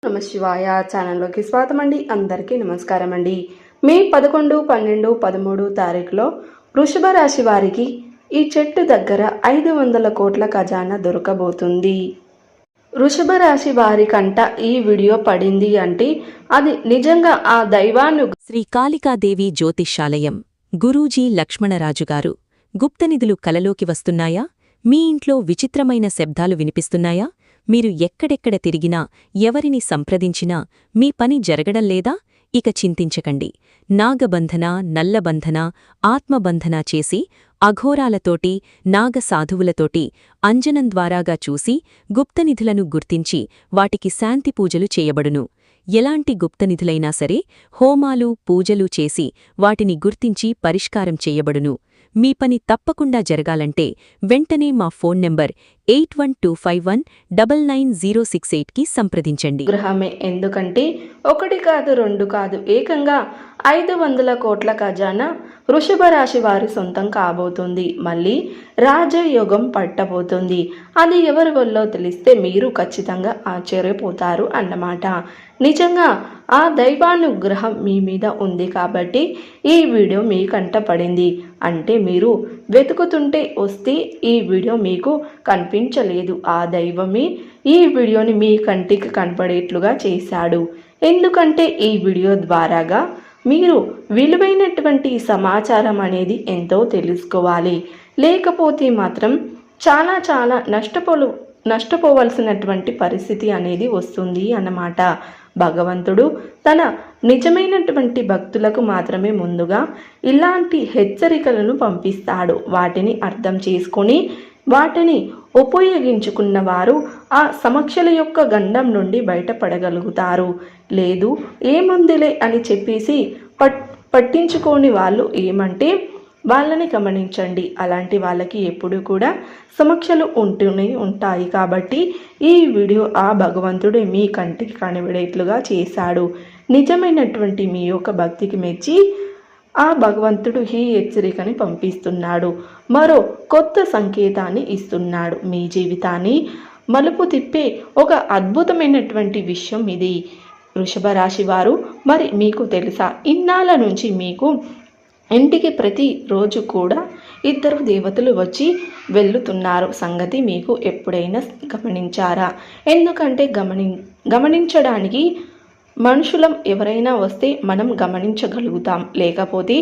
నమ శివాయ ఛానల్లోకి స్వాగతం అండి. అందరికీ నమస్కారం అండి. మే 11, 12, 13 తారీఖులో వృషభ రాశి వారికి ఈ చెట్టు దగ్గర 500 కోట్ల ఖజానా దొరకబోతుంది. వృషభ రాశి వారి కంట ఈ వీడియో పడింది అంటే అది నిజంగా ఆ దైవాన్ని. శ్రీ కాళికాదేవి జ్యోతిష్యాలయం గురూజీ లక్ష్మణరాజుగారు. గుప్తనిధులు కలలోకి వస్తున్నాయా? మీ ఇంట్లో విచిత్రమైన శబ్దాలు వినిపిస్తున్నాయా? మీరు ఎక్కడెక్కడ తిరిగినా ఎవరిని సంప్రదించినా మీ పని జరగడం లేదా? ఇక చింతించకండి. నాగబంధన, నల్లబంధన, ఆత్మబంధన చేసి అఘోరాలతోటి, నాగసాధువులతోటి అంజనం ద్వారాగా చూసి గుప్తనిధులను గుర్తించి వాటికి శాంతి పూజలు చేయబడును. ఎలాంటి గుప్తనిధులైనా సరే హోమాలు, పూజలు చేసి వాటిని గుర్తించి పరిష్కారం చేయబడును. మీ పని తప్పకుండా జరగాలంటే వెంటనే మా ఫోన్ నెంబర్ 8125199068కి సంప్రదించండి. గ్రహమే, ఎందుకంటే 1 కాదు 2 కాదు ఏకంగా 500 కోట్ల ఖజానా వృషభ రాశి వారి సొంతం కాబోతుంది. మళ్ళీ రాజయోగం పట్టబోతుంది. అది ఎవరి వల్లో తెలిస్తే మీరు ఖచ్చితంగా ఆశ్చర్యపోతారు అన్నమాట. నిజంగా ఆ దైవానుగ్రహం మీ మీద ఉంది కాబట్టి ఈ వీడియో మీ కంట పడింది అంటే మీరు వెతుకుతుంటే వస్తే ఈ వీడియో మీకు కనిపించలేదు. ఆ దైవమే ఈ వీడియోని మీ కంటికి కనపడేట్లుగా చేశాడు. ఎందుకంటే ఈ వీడియో ద్వారాగా మీరు విలువైనటువంటి సమాచారం అనేది ఎంతో తెలుసుకోవాలి. లేకపోతే మాత్రం చాలా నష్టపోవలసినటువంటి పరిస్థితి అనేది వస్తుంది అన్నమాట. భగవంతుడు తన నిజమైనటువంటి భక్తులకు మాత్రమే ముందుగా ఇలాంటి హెచ్చరికలను పంపిస్తాడు. వాటిని అర్థం చేసుకొని వాటిని ఉపయోగించుకున్న వారు ఆ సమస్యల యొక్క గండం నుండి బయటపడగలుగుతారు. లేదు ఏముందిలే అని చెప్పేసి పట్టించుకోని వాళ్ళు ఏమంటే వాళ్ళని గమనించండి. అలాంటి వాళ్ళకి ఎప్పుడు కూడా సమస్యలు ఉంటూనే ఉంటాయి. కాబట్టి ఈ వీడియో ఆ భగవంతుడు మీ కంటికి కనబడేట్లుగా చేశాడు. నిజమైనటువంటి మీ యొక్క భక్తికి మెచ్చి ఆ భగవంతుడు ఈ హెచ్చరికని పంపిస్తున్నాడు. మరో కొత్త సంకేతాన్ని ఇస్తున్నాడు. మీ జీవితాన్ని మలుపు తిప్పే ఒక అద్భుతమైనటువంటి విషయం ఇది. వృషభ రాశి వారు, మరి మీకు తెలుసా, ఇన్నాళ్ళ నుంచి మీకు ఇంటికి ప్రతిరోజు కూడా 2 దేవతలు వచ్చి వెళ్తున్నారు సంగతి మీకు ఎప్పుడైనా గమనించారా? ఎందుకంటే గమనించడానికి మనుషులం ఎవరైనా వస్తే మనం గమనించగలుగుతాం. లేకపోతే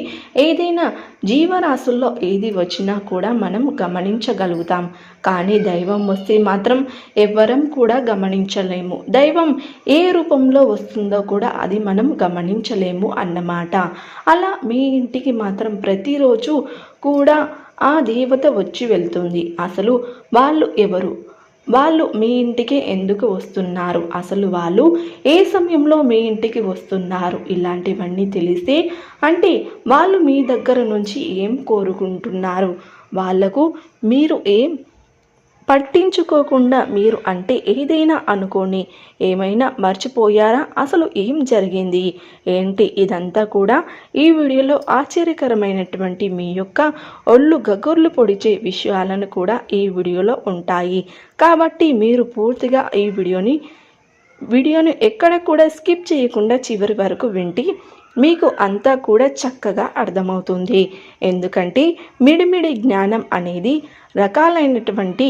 ఏదైనా జీవరాశుల్లో ఏది వచ్చినా కూడా మనం గమనించగలుగుతాం. కానీ దైవం వస్తే మాత్రం ఎవ్వరం కూడా గమనించలేము. దైవం ఏ రూపంలో వస్తుందో కూడా అది మనం గమనించలేము అన్నమాట. అలా మీ ఇంటికి మాత్రం ప్రతిరోజు కూడా ఆ దేవత వచ్చి వెళ్తుంది. అసలు వాళ్ళు ఎవరు? వాళ్ళు మీ ఇంటికి ఎందుకు వస్తున్నారు? అసలు వాళ్ళు ఏ సమయంలో మీ ఇంటికి వస్తున్నారు? ఇలాంటివన్నీ తెలిస్తే అంటే వాళ్ళు మీ దగ్గర నుంచి ఏం కోరుకుంటున్నారు? వాళ్లకు మీరు ఏం పట్టించుకోకుండా మీరు అంటే ఏదైనా అనుకోని ఏమైనా మర్చిపోయారా? అసలు ఏం జరిగింది ఏంటి? ఇదంతా కూడా ఈ వీడియోలో ఆశ్చర్యకరమైనటువంటి మీ యొక్క ఒళ్ళు గగుర్లు పొడిచే విషయాలను కూడా ఈ వీడియోలో ఉంటాయి. కాబట్టి మీరు పూర్తిగా ఈ వీడియోని ఎక్కడ కూడా స్కిప్ చేయకుండా చివరి వరకు వింటే మీకు అంతా కూడా చక్కగా అర్థమవుతుంది. ఎందుకంటే మిడిమిడి జ్ఞానం అనేది రకాలైనటువంటి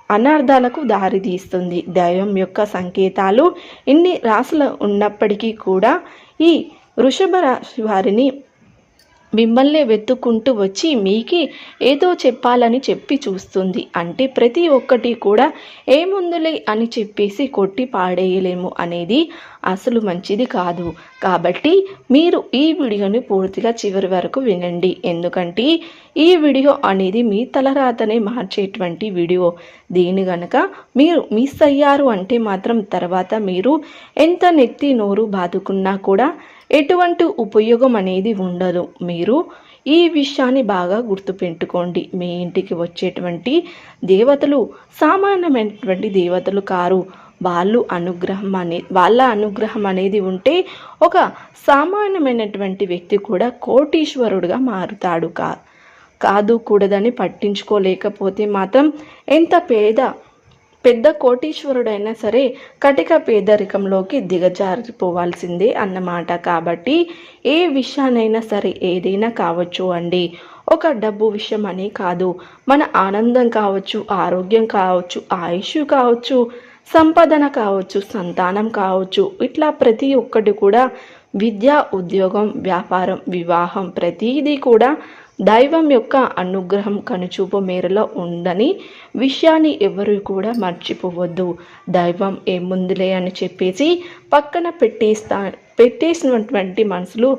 అనర్థాలకు దారితీస్తుంది. దైవం యొక్క సంకేతాలు ఇన్ని రాసులు ఉన్నప్పటికీ కూడా ఈ వృషభ రాశి వారిని మిమ్మల్ని వెతుక్కుంటూ వచ్చి మీకి ఏదో చెప్పాలని చెప్పి చూస్తుంది. అంటే ప్రతి ఒక్కటి కూడా ఏముందులే అని చెప్పేసి కొట్టి పాడేయలేము అనేది అసలు మంచిది కాదు. కాబట్టి మీరు ఈ వీడియోని పూర్తిగా చివరి వరకు వినండి. ఎందుకంటే ఈ వీడియో అనేది మీ తలరాతనే మార్చేటువంటి వీడియో. దీని గనక మీరు మిస్ అయ్యారు అంటే మాత్రం తర్వాత మీరు ఎంత నెత్తి నోరు బాదుకున్నా కూడా ఎటువంటి ఉపయోగం అనేది ఉండదు. మీరు ఈ విషయాన్ని బాగా గుర్తుపెట్టుకోండి. మీ ఇంటికి వచ్చేటువంటి దేవతలు సామాన్యమైనటువంటి దేవతలు కారు. వాళ్ళ అనుగ్రహం అనేది ఉంటే ఒక సామాన్యమైనటువంటి వ్యక్తి కూడా కోటీశ్వరుడుగా మారుతాడు. కాదు కూడదని పట్టించుకోలేకపోతే మాత్రం ఎంత పేద పెద్ద కోటీశ్వరుడైనా సరే కటిక పేదరికంలోకి దిగజారిపోవాల్సిందే అన్నమాట. కాబట్టి ఏ విషయానైనా సరే ఏదైనా కావచ్చు అండి, ఒక డబ్బు విషయం అని కాదు, మన ఆనందం కావచ్చు, ఆరోగ్యం కావచ్చు, ఆయుష్ కావచ్చు, సంపాదన కావచ్చు, సంతానం కావచ్చు, ఇట్లా ప్రతి ఒక్కటి కూడా విద్య, ఉద్యోగం, వ్యాపారం, వివాహం ప్రతిదీ కూడా దైవం యొక్క అనుగ్రహం కనుచూపు మేరలో ఉందని విషయాన్ని ఎవరు కూడా మర్చిపోవద్దు. దైవం ఏముందిలే అని చెప్పేసి పక్కన పెట్టేసినటువంటి మనసులు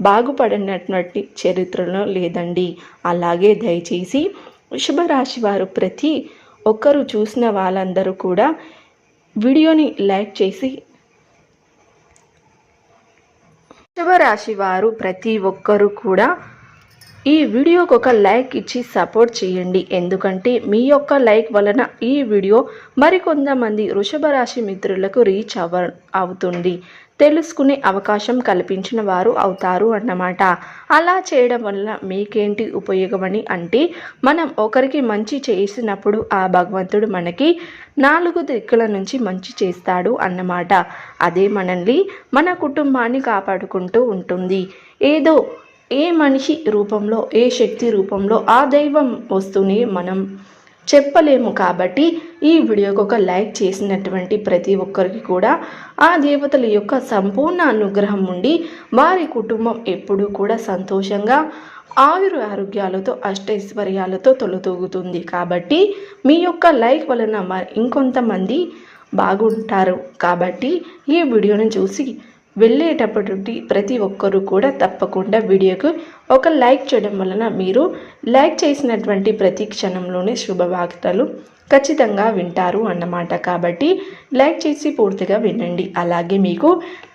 బాగుపడినటువంటి చరిత్రలో లేదండి. అలాగే దయచేసి వృషభరాశి వారు ప్రతి ఒక్కరు చూసిన వాళ్ళందరూ కూడా వీడియోని లైక్ చేసి, వృషభరాశి వారు ప్రతి ఒక్కరూ కూడా ఈ వీడియోకి ఒక లైక్ ఇచ్చి సపోర్ట్ చేయండి. ఎందుకంటే మీ యొక్క లైక్ వలన ఈ వీడియో మరికొంతమంది వృషభ రాశి మిత్రులకు రీచ్ అవుతుంది, తెలుసుకునే అవకాశం కల్పించిన వారు అవుతారు అన్నమాట. అలా చేయడం వల్ల మీకేంటి ఉపయోగమని అంటే, మనం ఒకరికి మంచి చేసినప్పుడు ఆ భగవంతుడు మనకి 4 దిక్కుల నుంచి మంచి చేస్తాడు అన్నమాట. అదే మనల్ని, మన కుటుంబాన్ని కాపాడుకుంటూ ఉంటుంది. ఏదో ఏ మనిషి రూపంలో, ఏ శక్తి రూపంలో ఆ దైవం వస్తూనే మనం చెప్పలేము. కాబట్టి ఈ వీడియోకి ఒక లైక్ చేసినటువంటి ప్రతి ఒక్కరికి కూడా ఆ దేవతల యొక్క సంపూర్ణ అనుగ్రహం ఉండి వారి కుటుంబం ఎప్పుడూ కూడా సంతోషంగా ఆరోగ్యాలతో అష్టైశ్వర్యాలతో తొలతూగుతుంది. కాబట్టి మీ యొక్క లైక్ వలన ఇంకొంతమంది బాగుంటారు. కాబట్టి ఈ వీడియోని చూసి వెళ్ళేటప్పటి ప్రతి ఒక్కరూ కూడా తప్పకుండా వీడియోకు ఒక లైక్ చేయడం వలన మీరు లైక్ చేసినటువంటి ప్రతి క్షణంలోనే శుభవార్తలు ఖచ్చితంగా వింటారు అన్నమాట. కాబట్టి లైక్ చేసి పూర్తిగా వినండి. అలాగే మీకు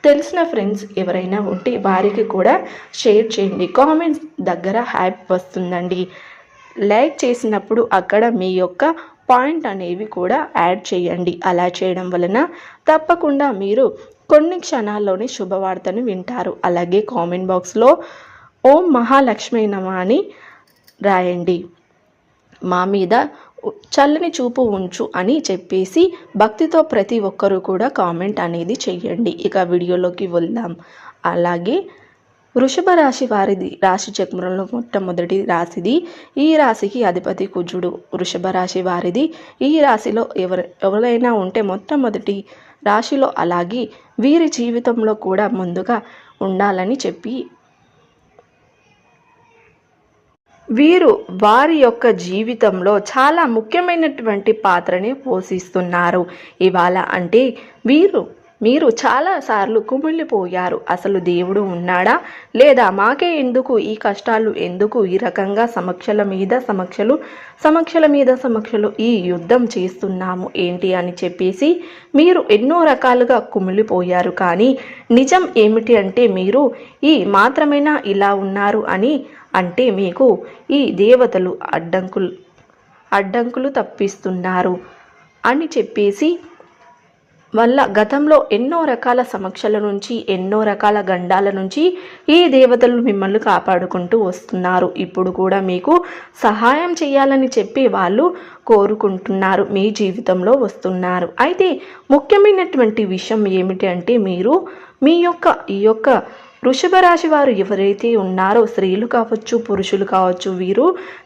తెలిసిన ఫ్రెండ్స్ ఎవరైనా ఉంటే వారికి కూడా షేర్ చేయండి. కామెంట్స్ దగ్గర హ్యాప్ వస్తుందండి. లైక్ చేసినప్పుడు అక్కడ మీ యొక్క పాయింట్ అనేవి కూడా యాడ్ చేయండి. అలా చేయడం వలన తప్పకుండా మీరు కొన్ని క్షణాల్లోనే శుభవార్తను వింటారు. అలాగే కామెంట్ బాక్స్లో ఓం మహాలక్ష్మి నమః అని రాయండి. మా మీద చల్లని చూపు ఉంచు అని చెప్పేసి భక్తితో ప్రతి ఒక్కరూ కూడా కామెంట్ అనేది చెయ్యండి. ఇక వీడియోలోకి వెళ్దాం. అలాగే వృషభ రాశి వారిది రాశి చక్రంలో మొట్టమొదటి రాశిది. ఈ రాశికి అధిపతి కుజుడు. వృషభ రాశి వారిది ఈ రాశిలో ఎవరైనా ఉంటే మొట్టమొదటి రాశిలో, అలాగే వీరి జీవితంలో కూడా ముందుగా ఉండాలని చెప్పి వీరు వారి యొక్క జీవితంలో చాలా ముఖ్యమైనటువంటి పాత్రని పోషిస్తున్నారు. ఇవాళ అంటే మీరు చాలాసార్లు కుమిలిపోయారు. అసలు దేవుడు ఉన్నాడా లేదా, మాకే ఎందుకు ఈ కష్టాలు, ఎందుకు ఈ రకంగా సమస్యల మీద ఈ యుద్ధం చేస్తున్నాము ఏంటి అని చెప్పేసి మీరు ఎన్నో రకాలుగా కుమిలిపోయారు. కానీ నిజం ఏమిటి అంటే, మీరు ఈ మాత్రమేనా ఇలా ఉన్నారు అని అంటే మీకు ఈ దేవతలు అడ్డంకులు తప్పిస్తున్నారు అని చెప్పేసి వల్ల గతంలో ఎన్నో రకాల సమస్యల నుంచి, ఎన్నో రకాల గండాల నుంచి ఈ దేవతలు మిమ్మల్ని కాపాడుకుంటూ వస్తున్నారు. ఇప్పుడు కూడా మీకు సహాయం చేయాలని చెప్పి వాళ్ళు కోరుకుంటున్నారు, మీ జీవితంలో వస్తున్నారు. అయితే ముఖ్యమైనటువంటి విషయం ఏమిటి అంటే, మీరు ఈ యొక్క వృషభ రాశి వారు ఎవరైతే ఉన్నారో, స్త్రీలు కావచ్చు, పురుషులు కావచ్చు, వీరు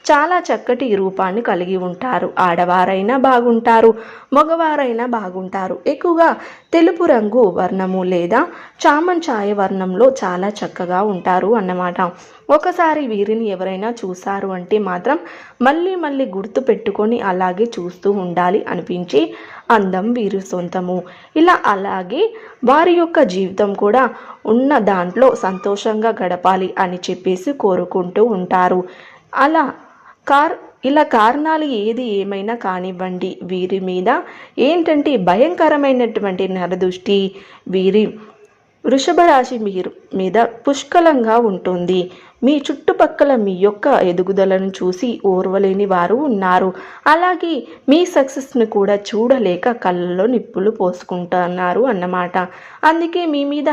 చాలా చక్కటి రూపాన్ని కలిగి ఉంటారు. ఆడవారైనా బాగుంటారు, మగవారైనా బాగుంటారు. ఎక్కువగా తెలుపు రంగు వర్ణము లేదా చామంచాయ వర్ణంలో చాలా చక్కగా ఉంటారు అన్నమాట. ఒకసారి వీరిని ఎవరైనా చూశారు అంటే మాత్రం మళ్ళీ గుర్తు పెట్టుకొని అలాగే చూస్తూ ఉండాలి అనిపించే అందం వీరి సొంతము. అలాగే వారి యొక్క జీవితం కూడా ఉన్న దాంట్లో సంతోషంగా గడపాలి అని చెప్పేసి కోరుకుంటూ ఉంటారు. ఇలా కారణాలు ఏది ఏమైనా కానివ్వండి, వీరి మీద ఏంటంటే భయంకరమైనటువంటి నరదృష్టి వీరి వృషభ రాశి మీద పుష్కలంగా ఉంటుంది. మీ చుట్టుపక్కల మీ యొక్క ఎదుగుదలను చూసి ఓర్వలేని వారు ఉన్నారు. అలాగే మీ సక్సెస్ను కూడా చూడలేక కళ్ళలో నిప్పులు పోసుకుంటున్నారు అన్నమాట. అందుకే మీ మీద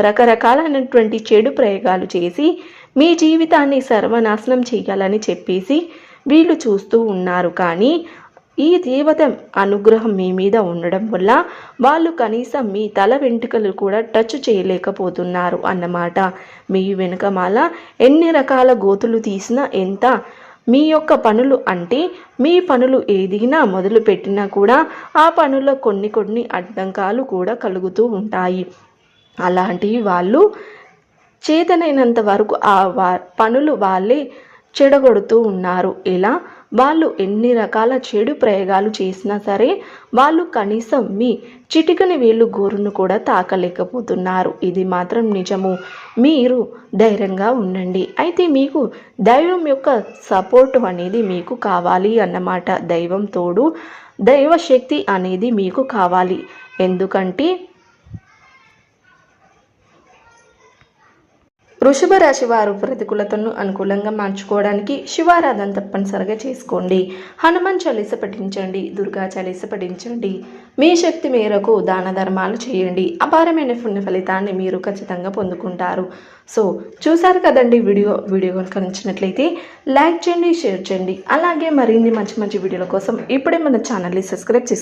రకరకాలైనటువంటి చెడు ప్రయోగాలు చేసి మీ జీవితాన్ని సర్వనాశనం చేయాలని చెప్పేసి వీళ్ళు చూస్తూ ఉన్నారు. కానీ ఈ దేవత అనుగ్రహం మీ మీద ఉండడం వల్ల వాళ్ళు కనీసం మీ తల వెంట్రుకలు కూడా టచ్ చేయలేకపోతున్నారు అన్నమాట. మీ వెనుకమాల ఎన్ని రకాల గోతులు తీసినా ఎంత మీ యొక్క పనులు అంటే మీ పనులు ఏదైనా మొదలు పెట్టినా కూడా ఆ పనుల్లో కొన్ని అడ్డంకాలు కూడా కలుగుతూ ఉంటాయి. అలాంటివి వాళ్ళు చేతనైనంత వరకు పనులు వాళ్ళే చెడగొడుతూ ఉన్నారు. ఇలా వాళ్ళు ఎన్ని రకాల చెడు ప్రయోగాలు చేసినా సరే వాళ్ళు కనీసం మీ చిటికని వేలు గోరును కూడా తాకలేకపోతున్నారు. ఇది మాత్రం నిజము. మీరు ధైర్యంగా ఉండండి. అయితే మీకు దైవం యొక్క సపోర్ట్ అనేది మీకు కావాలి అన్నమాట. దైవం తోడు, దైవ శక్తి అనేది మీకు కావాలి. ఎందుకంటే వృషభ రాశి వారు ప్రతికూలతను అనుకూలంగా మార్చుకోవడానికి శివారాధన తప్పనిసరిగా చేసుకోండి. హనుమాన్ చాలీస పఠించండి, దుర్గా చాలీస పఠించండి. మీ శక్తి మేరకు దాన ధర్మాలు చేయండి. అపారమైన పుణ్య ఫలితాన్ని మీరు ఖచ్చితంగా పొందుకుంటారు. సో చూసారు కదండి వీడియో కనుక నచ్చినట్లయితే లైక్ చేయండి, షేర్ చేయండి. అలాగే మరిన్ని మంచి వీడియోల కోసం ఇప్పుడే మన ఛానల్ని సబ్స్క్రైబ్ చేసుకోండి.